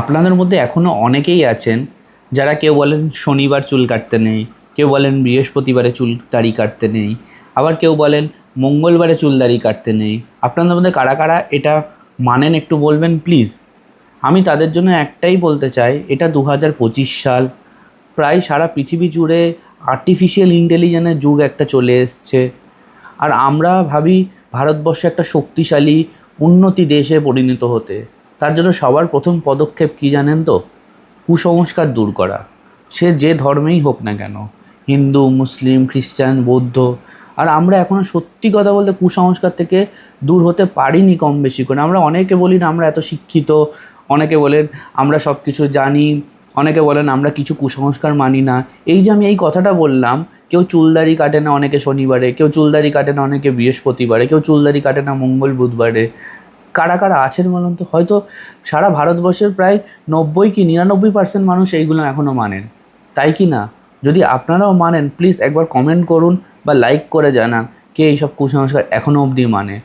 আপনাদের মধ্যে এখনও অনেকেই আছেন যারা কেউ বলেন শনিবার চুল কাটতে নেই, কেউ বলেন বৃহস্পতিবারে চুল দাড়ি কাটতে নেই, আবার কেউ বলেন মঙ্গলবারে চুল দাড়ি কাটতে নেই। আপনাদের মধ্যে কারা কারা এটা মানেন একটু বলবেন প্লিজ। আমি তাদের জন্য একটাই বলতে চাই, এটা 2025 সাল, প্রায় সারা পৃথিবী জুড়ে আর্টিফিশিয়াল ইন্টেলিজেন্সের যুগ একটা চলে এসছে। আর আমরা ভাবি ভারতবর্ষে একটা শক্তিশালী উন্নতি দেশে পরিণত হতে। তার জন্য সবার প্রথম পদক্ষেপ কী জানেন তো? কুসংস্কার দূর করা। সে যে ধর্মেই হোক না কেন, হিন্দু, মুসলিম, খ্রিস্টান, বৌদ্ধ। আর আমরা এখনও সত্যি কথা বলতে কুসংস্কার থেকে দূর হতে পারিনি কম বেশি করে। আমরা অনেকে বলি না আমরা এত শিক্ষিত, অনেকে বলেন আমরা সব কিছু জানি, অনেকে বলেন আমরা কিছু কুসংস্কার মানি না। এই যে আমি এই কথাটা বললাম, কেউ চুলদাড়ি কাটে না অনেকে শনিবারে, কেউ চুলদাড়ি কাটে না অনেকে বৃহস্পতিবারে, কেউ চুলদাড়ি কাটে না মঙ্গল বুধবারে। কারা কারা আছেন বলুন তো? হয়তো সারা ভারতবর্ষের প্রায় 90 কি 99% মানুষ এইগুলো এখনও মানেন, তাই কি না? যদি আপনারাও মানেন প্লিজ একবার কমেন্ট করুন বা লাইক করে জানান কে এইসব কুসংস্কার এখনও অবধি মানে।